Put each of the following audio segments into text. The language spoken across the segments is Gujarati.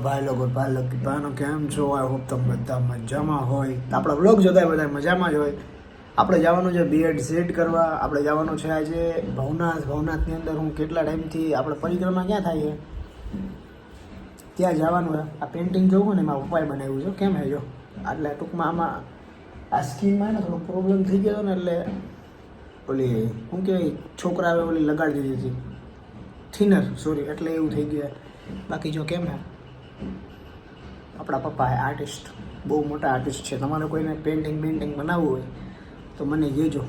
ભાઈ લોકો ભાઈનો કેમ છો? આઈ હોપ તમે બધા મજામાં હોય. આપણા વ્લોગ જોતા બધા મજામાં જ હોય. આપણે જવાનું છે બીએડ સેટ કરવા. આપણે જવાનું છે આજે ભવનાથની અંદર. હું કેટલા ટાઈમથી આપણે પરિક્રમા ક્યાં થાય છે ત્યાં જવાનું છે. આ પેઇન્ટિંગ જોવું ને એમાં પપ્પાએ બનાવ્યું છે. કેમ હે જો એટલે ટૂંકમાં આમાં આ સ્કીનમાં ને થોડો પ્રોબ્લેમ થઈ ગયો ને એટલે ઓલી શું કહેવાય છોકરાએ ઓલી લગાડી દીધી હતી થિનર સોરી એટલે એવું થઈ ગયું. બાકી જો કેમ હે આપણા પપ્પા આર્ટિસ્ટ બહુ મોટા આર્ટિસ્ટ છે. તમારે કોઈને પેઇન્ટિંગ બનાવવું હોય તો મને કહેજો.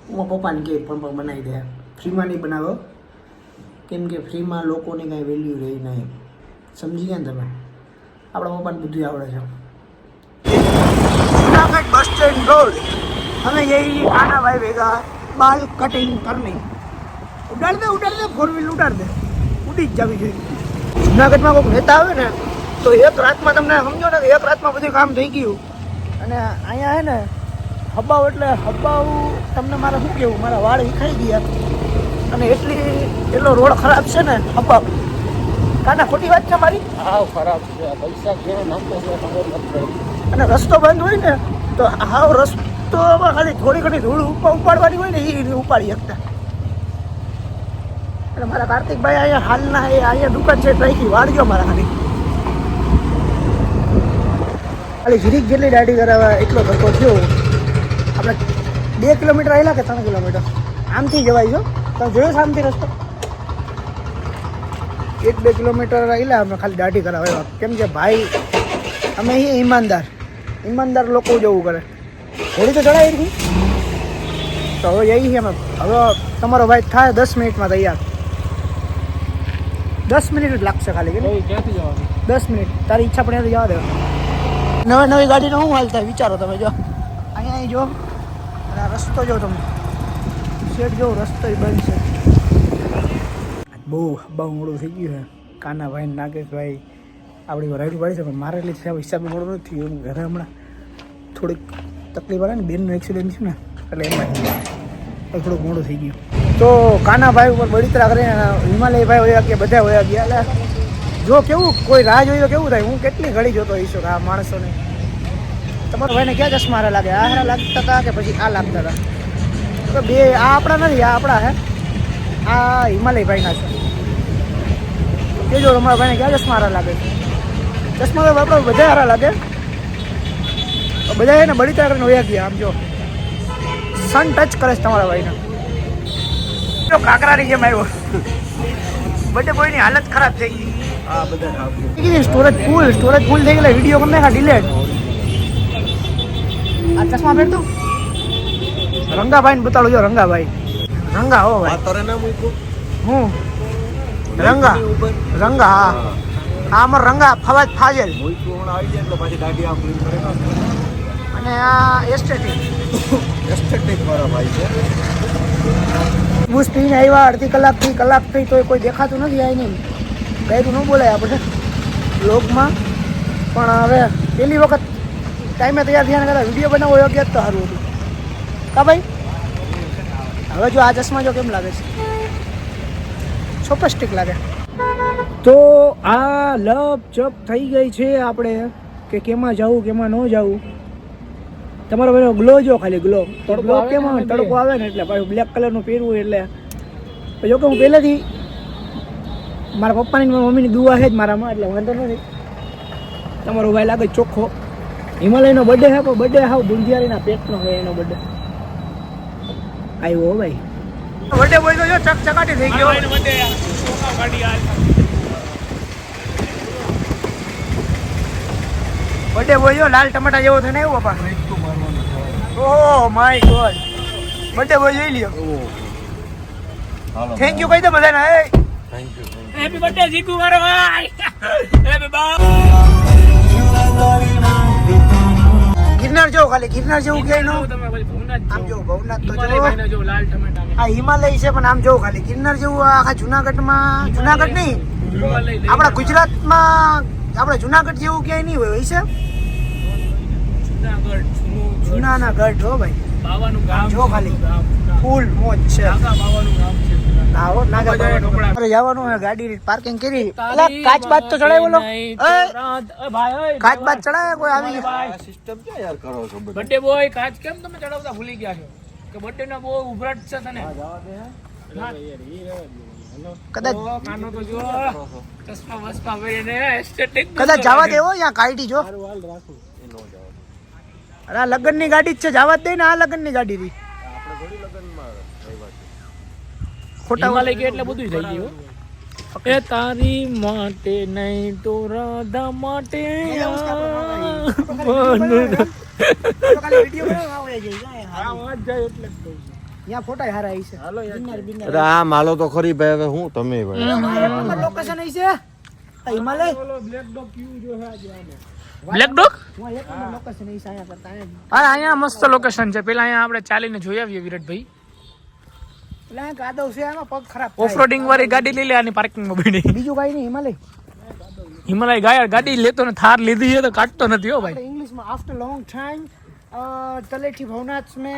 હું પપ્પાને કહે પણ બનાવી દે. ફ્રીમાં નહીં બનાવો કેમ કે ફ્રીમાં લોકોની કાંઈ વેલ્યુ રહી નહીં. સમજી ગયા ને તમે? આપણા પપ્પાને બધું આવડે છે. જુનાગઢ બસ સ્ટેન્ડ રોડ हमें यही आना भाई भेगा बाल कटिंग करने. उडाड़ दे फोर व्हील उडाड़ दे उड़ी જ જવી જોઈએ. જુનાગઢમાં કોઈક નેતા આવે ને તો એક રાતમાં તમને સમજો ને એક રાતમાં બધું કામ થઈ ગયું. અને અહીંયા હે ને હબાવ એટલે હબાવ તમને મારે શું કહેવું, મારા વાળ વિખાઈ ગયા. અને એટલો રોડ ખરાબ છે ને હબાવ. કાના ખોટી વાત છે મારી? હાવ ખરાબ છે. પૈસા ઘેર નાખતો છે ખબર નથી. અને રસ્તો બંધ હોય ને તો હાવ રસ્તોમાં ખાલી થોડી ઘણી ધૂળ ઉપાડવાની હોય ને એ ઉપાડી શકતા. અને મારા કાર્તિકભાઈ અહીંયા હાલના અહીંયા દુકાન છે ટ્રાઈકી વાળજો મારા ખાલી જીરીક જેટલી દાઢી કરાવવા એટલો ધક્કો થયો. આપણે 2 કિલોમીટર આવેલા કે 3 કિલોમીટર આમથી જવાય છો. તમે જોયો આમથી રસ્તો 1-2 કિલોમીટર આવેલા અમે ખાલી દાઢી કરાવવા. કેમ કે ભાઈ અમે અહીંયા ઈમાનદાર લોકો જવું કરે. હોળી તો ચડાવી હતી તો હવે જઈએ અમે. હવે તમારો ભાઈ થાય 10 મિનિટમાં તૈયાર. 10 મિનિટ જ લાગશે ખાલી. ક્યાંથી જવાનું? 10 મિનિટ. તારી ઈચ્છા પણ જવા દેવા. નવી ગાડીનો શું હાલ થાય વિચારો તમે. જો અહીંયા જો અને આ રસ્તો જો તમે શેઠ જો રસ્તો બંધ છે. બહુ મોડું થઈ ગયું છે. કાનાભાઈ નાગેશભાઈ આપણી રાઈડ પાડી છે પણ મારે એટલે હિસાબે મોડું નથી થયું. ઘરે હમણાં થોડીક તકલીફ આવે ને બેનનું એક્સિડન્ટ છે ને એટલે એમાં થોડુંક મોડું થઈ ગયું. તો કાનાભાઈ ઉપર બળીતરા કરીને હિમાલયભાઈ હોયા ગયા, બધા હોયા ગયા. એટલે જો કેવું કોઈ રાહ જોઈ તો કેવું થાય. હું કેટલી ઘડી જોતો હોઈશું આ માણસોને. તમારા ભાઈને ક્યાં ચશ્મા હારા લાગે? આ હારા લાગતા હતા કે પછી આ લાગતા હતા? તો બે આ આપણા નથી, આ આપણા હે. આ હિમાલયભાઈના છે. કેજો તમારા ભાઈને ક્યાં ચશ્મા હારા લાગે? ચશ્મા તો આપણે બધા હારા લાગે. બધા એને બળીતરા કરીને હોયા ગયા. આમ જો સન ટચ કરે છે તમારા ભાઈને. જો કાકરાની જેમ આવ્યો. બર્થડે બોયની હાલત ખરાબ થઈ ગઈ. હા બધા સ્ટોરેજ ફૂલ થઈ ગયેલા. વિડીયો ગમે હા ડિલેટ. આ ચશ્મા પહેરતો રંગાભાઈને બતાડો. જો રંગાભાઈ રંગા હો ભાઈ. હું રંગા હા અમાર રંગા ફવાજ ફાજલ. અને આ એસ્થેટિક વાળા ભાઈ છે. બુસ પીને આવ્યા અડધી કલાક થઈ તો કોઈ દેખાતું નથી. આ નહીં ગાયરું ન બોલાય આપણે વ્લોગમાં. પણ હવે પહેલી વખત ટાઈમે તૈયાર થયા કરતા વિડીયો બનાવવો યોગ્ય તો સારું હતું કા ભાઈ? હવે જો આ ચશ્મા જો કેમ લાગે છે? સોપસ્ટિક લાગે. તો આ લપ ચપ થઈ ગઈ છે આપણે કે કેમાં જવું કેમાં ન જવું. તમારો ભાઈનો ગ્લો જો ખાલી ગ્લો કેમાં તડકો આવે ને એટલે પાછું બ્લેક કલરનું પહેરવું. એટલે જો કે હું પહેલેથી મારા પપ્પાની મમ્મીની દુઆ છે જ મારામાં એટલે વાંધો નથી. તમારો ભાઈ લાગે ચોખ્ખો. હિમાલયનો બર્થડે છે પણ બર્થડે હાવ બુંદિયારીના પેટનો હોય એનો બર્થડે આવ્યો ભાઈ. બર્થડે બોય તો જો ચકચકાટી થઈ ગયો. બર્થડે બોય જો લાલ ટમાટા જેવો થઈને આવ્યો પપ્પા. Oh my God. Birthday boy જોઈ લ્યો. થેન્ક યુ કહી દો બધાને. Thank you. હેપી બર્થડે જીકુ મારો ભાઈ. Happy birthday. ગિરનાર જો ખાલી ગિરનાર જેવું કે નો આમ જો ભવનાથ તો જો લાલ ટમેટા. આ હિમાલય છે પણ આમ જો ખાલી ગિરનાર જેવું આખા જુનાગઢમાં. જુનાગઢ નહીં આપણા ગુજરાતમાં આપણે જુનાગઢ જેવું ક્યાંય નહીં હોય છે. જુનાના ગઢ હો ભાઈ. બાવાનું ગામ જો ખાલી ફૂલ મોજ છે. બાવાનું ગામ છે. આવો નાગા બાબા અરે જવાનું હે ગાડી પાર્કિંગ કરી એલા કાચ બાદ તો ચડાય બોલો ભાઈ કાચ બાદ ચડાય કોઈ આવી ગયું સિસ્ટમ ક્યાં યાર કરો છો બધા બર્થડે બોય કાચ કેમ તમે ચડાવતા ભૂલી ગયા છો કે બર્થડે નો બહુ ઉભરાટ છે તને કદાચ કાનો તો જો ચશ્મા વસ્પા પહેરીને એસ્થેટિક કદાચ જવા દેવો યા કાઢી જો અરે આ લગનની ગાડી જ છે જવા જ દે ને આ લગનની ગાડી થી આપણે થોડી લગનમાં આવ્યા છે ખોટા હિમાલય કે એટલે બધું થઈ ગયું એ તારી માટે નહીં તો રાધા માટે ફોટા હારા આવી છે અરે આ માલો તો ખરી ભાઈ હવે હું તમે ભાઈ લોકેશન આવી છે હિમાલય બ્લેક ડોગ લોકેશન આવી છે આયા કરતા અરે અહીંયા મસ્ત લોકેશન છે પેલા અહીંયા આપણે ચાલીને જોઈ આવીએ વિરાટભાઈ એટલે કાદવ છે એમાં પગ ખરાબ ઓફરોડિંગ વાળી ગાડી લઈ લે આની પાર્કિંગમાં બેઠી બીજું કઈ નહીં હિમાલય ગાડી લેતો ને થાર લીધી છે તો કાઢતો નથી હો ભાઈ इंग्लिश में आफ्टर लॉन्ग टाइम तलेठी भवनाथ में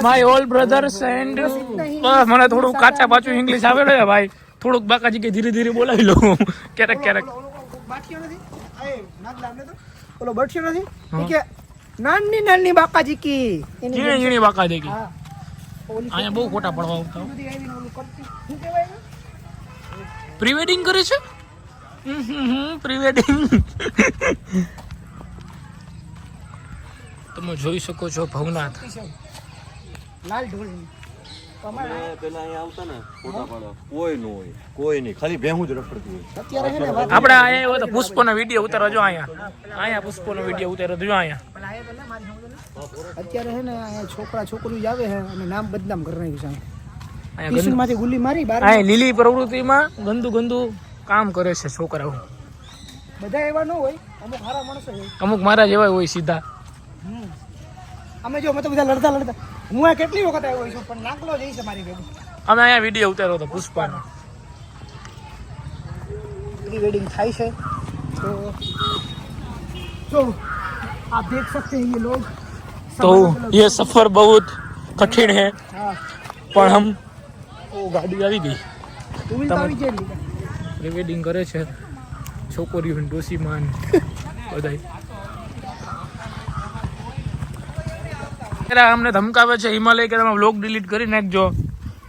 માય ઓલ બ્રધર્સ એન્ડ બસ મને થોડું કાચા પાછું ઇંગ્લિશ આવેલો છે ભાઈ થોડુંક બાકાજી કે ધીરે ધીરે બોલાવી લઉં ક્યારેક ક્યારેક બાટલીઓ નથી એ નાગલા ને તો ઓલો બટશો નથી ઈ કે નાની નાની બાકાજી કી ઝીણી ઝીણી બાકાજી કે હા ઓલી અહીંયા બહુ ખોટા પડવા આવતા બધી આવીને ઓલું કરતી શું કહેવાય પ્રી વેડિંગ કરે છે પ્રી વેડિંગ તમે જોઈ શકો છો ભવનાથ લાલ ઢોળ પેલા અહીંયા આવતા ને ફોટા પાડવા કોઈ ન હોય કોઈ નહીં ખાલી ભેહું જ રખડતી હોય અત્યારે હે ને આપણે અહીંયા એવો તો પુષ્પનો વિડીયો ઉતારવા જો અહીંયા પુષ્પનો વિડીયો ઉતારવા જો અહીંયા અત્યારે હે ને અહીંયા છોકરા છોકરીઓ આવે છે અને નામ બદનામ કરી નાખ્યું છે અહીંયા ટ્યુશન માંથી ગુલ્લી મારી બાર અહીંયા લીલી પ્રવૃત્તિમાં ગંદુ કામ કરે છે છોકરાઓ બધા એવા ન હોય અમુક સારા માણસો હોય અમુક મારા જેવા હોય સીધા અમે જો મત બધા લડતા હું આ કેટલી વખત આવ્યો છું પણ નાકલો જઈશ મારી ભેગું અમે અહીંયા વિડીયો ઉતાર્યો હતો પુષ્પાનો प्री वेडिंग થાય છે तो आप देख सकते हैं ये लोग तो ये सफर बहुत कठिन है हाँ પણ હમ ગાડી આવી ગઈ टू व्हील આવી ગઈ પ્રી વેડિંગ કરે છે છોકરીઓ ડોસીમાન બધાય અમને ધમકાવે છે હિમાલય કે તમે વ્લોગ ડિલીટ કરી નાખજો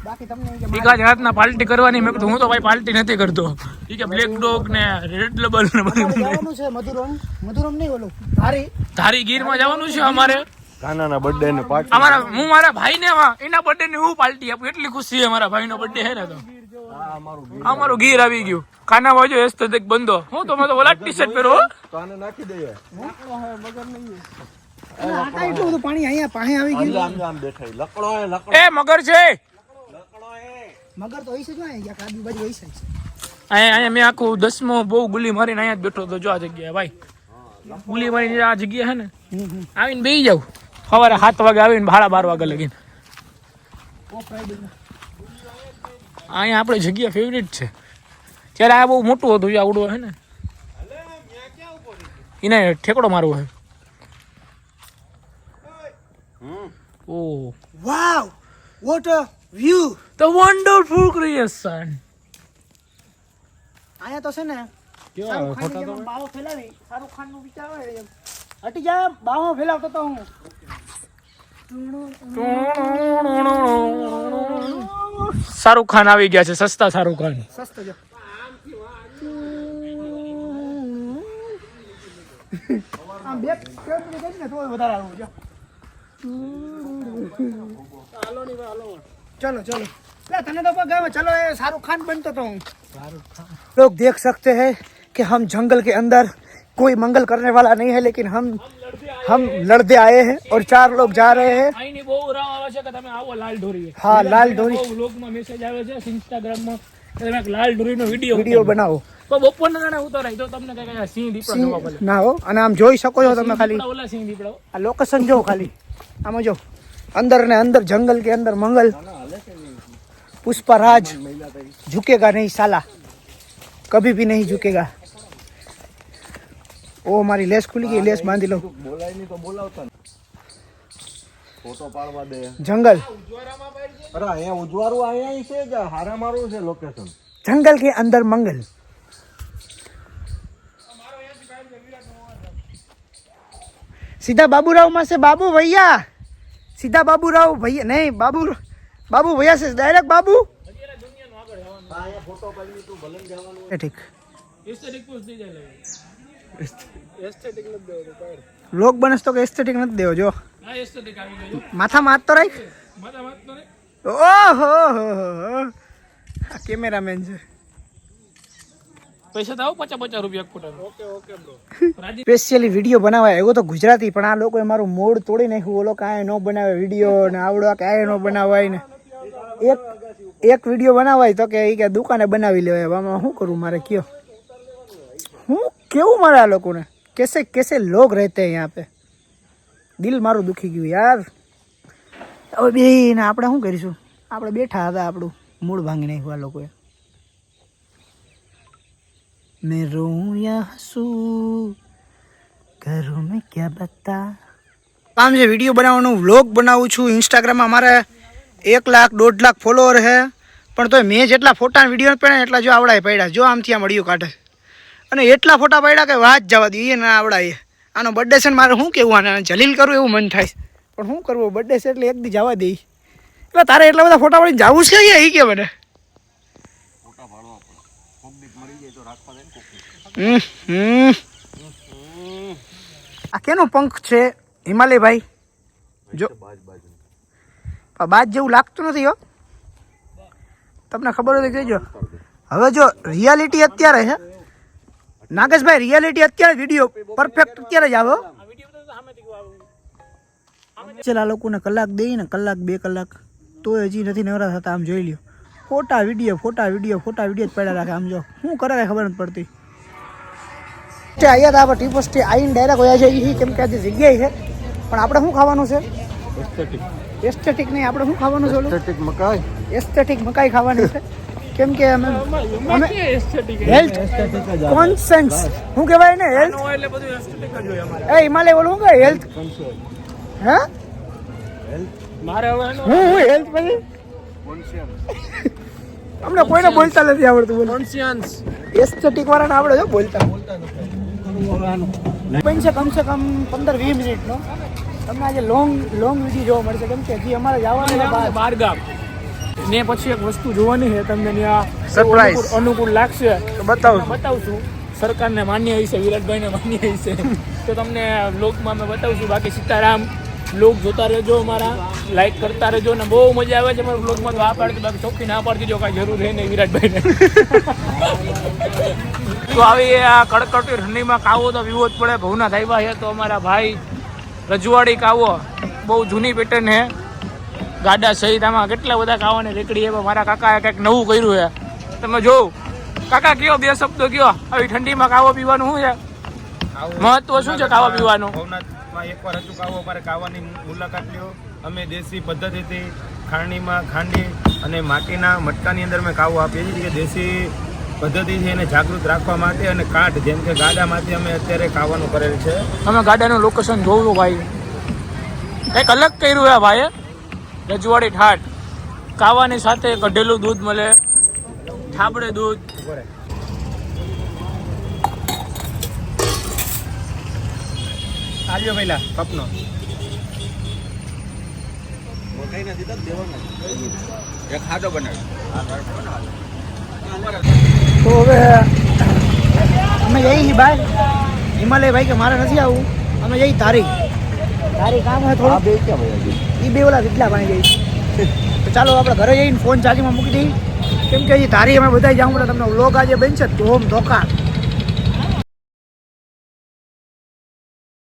બાકી તમને એમ કે એકાદ રાતના પાર્ટી કરવાની મેં કીધું હું તો ભાઈ પાર્ટી નથી કરતો ઈ કે બ્લેક ડોગ ને રેડ લેબલ ને બધું જવાનું છે મધુરમ નહીં ઓલું ધારી ગીરમાં જવાનું છે અમારે કાનાના બર્થડે ને પાર્ટી હું મારા ભાઈને એના બર્થડે ની હું પાર્ટી આપું એટલી ખુશી છે મારા ભાઈનો બર્થડે છે ને તો અમારું ગીર આવી ગયું ખાના બાજુ એસ્થેટિક બંધો હું તો મેં તો ઓલા ટી-શર્ટ પહેરો તો આને નાખી દઈએ આટા એટલું બધું પાણી અહીંયા પાસે આવી ગયું આમ બેઠા લકડો હે લકડો એ મગર છે મગર તો હોય છે જો અહીંયા કાબી બાજુ હોય છે અહીંયા મેં આખું 10મો બહુ ગુલી મારીને અહીંયા જ બેઠો હતો જો આ જગ્યાએ ભાઈ ગુલી મારીને આ જગ્યા છે ને આવીને બેસી જાવ સવારે 7 વાગે આવીને 12 વાગે લગીને અહીંયા આપણે જગ્યા ફેવરિટ છે ત્યારે આ બહુ મોટું હતું જે આવડું છે ને એને ઠેકડો મારવો છે oh wow what a view the wonderful creation અહીંયા તો છે ને શાહરુખ ખાનની જેમ બાવો ફેલાવી શાહરુખ ખાન નું વિચાર હોય એમ હટી જા બાવો ફેલાવતો તો હું શાહરુખ ખાન આવી ગયા છે સસ્તા શાહરુખ ખાન સસ્તો જો આમ બે કેમ ને તો વધારે આવું જો चलो चलो तने तो गाँव चलो ये शाहरुख खान बनता तो हूँ लोग देख सकते हैं कि हम जंगल के अंदर कोई मंगल करने वाला नहीं है लेकिन हम लड़ते आए हैं और 4 लोग जा रहे हैं અહીંની બહુ રાવ આવે છે કે તમે આવો લાલ ઢોરી हाँ लाल डोरी વ્લોગમાં મેસેજ આવે છે ઇન્સ્ટાગ્રામમાં કે તમે એક લાલ ઢોરીનો વિડીયો બનાવો તો બપોરના ગાણા ઉતારાય તો તમને કઈ સિંહ દીપડા જોવા મળે ના હો અને આમ જોઈ શકો છો તમે ખાલી ઓલા સિંહ દીપડા આ લોકેશન જો ખાલી આમાં જો अंदर ने अंदर जंगल के अंदर मंगल पुष्पराज झुकेगा नहीं साला कभी भी नहीं झुकेगा ओ हमारी लेस खुली गई लेस बांधी लो ફોટો પાડવા દે. જંગલ અરે અહીંયા ઉજવારું અહીંયા છે કે હારા મારું છે લોકેશન. जंगल के अंदर मंगल. सीधा बाबूराव में से बाबू भैया, सीधा बाबूराव भैया नहीं, बाबू भैया से डायरेक्ट बाबू. અહીંયા ફોટો પાડી તું ભલે જવાનું. ठीक. लोग बनस तो एस्थेटिक मत देव जो माथा मात तो राख. ओहो कैमरामैन છે. પૈસા તો આવો 50 રૂપિયા photo. Okay bro. Specially video બનાવાય એવો તો ગુજરાતી, પણ આ લોકોએ મારું મોડ તોડી નાખ્યું. ઓલો કાંઈ ન બનાવે વિડીયો ને આવડો કાંઈ ન બનાવાય ને એક વિડીયો બનાવાય તો કે એ કે દુકાને બનાવી લેવાય. આમાં શું કરું મારે કયો, હું કેવું મારે આ લોકોને कैसे कैसे लोग रहते हैं यहाँ पे. દિલ મારું દુખી ગયું યાર. હવે બેન આપણે શું કરીશું, આપણે બેઠા હતા આપણું મૂળ ભાંગી નાખ્યું આ લોકોએ. मैं रोऊं या हंसूं करूं मैं क्या बता. કામ છે વિડીયો બનાવવાનું, વ્લોગ બનાવું છું. ઇન્સ્ટાગ્રામમાં મારે 1 લાખ 1.5 લાખ ફોલોવર છે, પણ તોય મેં જેટલા ફોટા વિડીયો પડ્યા એટલા જો આવડાય પડ્યા. જો આમથી આમ મળ્યું કાઢે અને એટલા ફોટા પડ્યા કે વાત જવા દઈએ ના આવડાય. આનો બર્થડે છે ને મારે શું કેવું, આને જલીલ કરું એવું મન થાય, પણ શું કરવું, બર્થડે છે એટલે એક દી જવા દઈ. એટલે તારે એટલા બધા ફોટા પડીને જવું છે કે એ કે મને ફોટા પાડવા પડે. કોક દીક મરી જાય તો રાખવા દે ને કોક. આ કેનો પંખ છે હિમાલય ભાઈ? જો બાજ જેવું લાગતું નથી હો, તમને ખબર હોય તો કહેજો. હવે જો રિયાલિટી અત્યારે છે નાગેશભાઈ, રિયાલિટી અત્યારે વિડીયો પરફેક્ટ અત્યારે જ આવે. ચાલ આ લોકોને કલાક દઈ ને કલાક 2 કલાક તોય હજી નથી નવરા થતા. આમ જોઈ લ્યો, ફોટા વિડીયો જ પડ્યા રાખે. આમ જો શું કરે કાંઈ ખબર નથી પડતી. અહીંયા તો આપણે ટી પોસ્ટે આવીને ડાયરેક્ટ હોયા જઈએ કેમ કે આજે જગ્યાએ છે, પણ આપણે શું ખાવાનું છે? એસ્થેટિક નહીં, આપણે શું ખાવાનું છે? એસ્થેટિક મકાઈ ખાવાની છે. કેમ કે અમે હેલ્થ કોન્શિયસ શું કહેવાય ને, હેલ્થ એટલે બધું એસ્થેટિક જ હોય અમારે. એ હિમાલય બોલું કે હેલ્થ હે મારે હવે હું હેલ્થ પછી અમને કોઈને બોલતા નથી આવડતું. બોલ કોન્શિયન્સ એસ્થેટિક વાળાને આવડે છે બોલતા બનશે કમસે કમ 15-20 મિનિટનો. તમને આજે લોંગ વિડીયો જોવા મળશે કેમ કે હજી અમારે જવાનું છે બાર ગામ ને. પછી એક વસ્તુ જોવાની છે તમને ત્યાં Surprise. અનુકૂળ લાગશે તો બતાવું. બતાવશું. સરકારને માન્ય હશે, વિરાટભાઈને માન્ય હશે તો તમને બ્લોગમાં અમે બતાવશું. બાકી સીતારામ બ્લોગ જોતા રહેજો, અમારા લાઈક કરતા રહેજો ને બહુ મજા આવે છે અમારા બ્લોગમાં. તો આ પાડતી, બાકી ચોખ્ખી ના પાડતી જો કાંઈ જરૂર રહે નહીં વિરાટભાઈને. તો આવી આ કડકડતી ઠંડીમાં કાવો તો પીવો જ પડે. ભવના થાયવા છે તો અમારા ભાઈ રજવાડી કાવો બહુ જૂની પેટર્ન છે. ગાડા સહિત આમાં કેટલા બધા કાવાની રેકડી છે. મારા કાકાએ કંઈક નવું કર્યું છે, તમે જોવો. કાકા કયો 2 શબ્દો કયો, આવી ઠંડીમાં કાવો પીવાનું શું છે, મહત્વ શું છે કાવો પીવાનું? ભવનાથમાં એકવાર હજુ કાવો અમારે કાવાની મુલાકાત લ્યો. અમે દેશી પદ્ધતિથી ખાંડણીમાં ખાંડી અને માટીના મટકાની અંદર અમે કાવો આપીએ છીએ. દેશી પદ્ધતિ છે એને જાગૃત રાખવા માટે અને કાઠ જેમ કે ગાડામાંથી અમે અત્યારે કાવાનું કરેલ છે. અમે ગાડાનું લોકેશન જોયું ભાઈ, કંઈક અલગ કર્યું છે ભાઈએ. રજવાડી ઠાઠ કાવાની સાથે કઢેલું દૂધ મળે, ઠાબડે દૂધ. આવ્યો પહેલા કપનો મકાઈ નથી તો દેવાના એક ખાડો બનાવી. તો હવે અમે જઈએ બહાર. હિમાલય ભાઈ કે મારે નથી આવું, અમે જઈ તારી કામ હોય થોડું. બે ક્યાં ભાઈ એ બે ઓલા વિટલા પાણી જઈ. તો ચાલો આપણે ઘરે જઈને ફોન ચાર્જિંગમાં મૂકી દઈએ કેમ કે હજી તારી અમે બધા જાઉં. તમને વ્લોગ આજે બનશે ધોમ ધોકા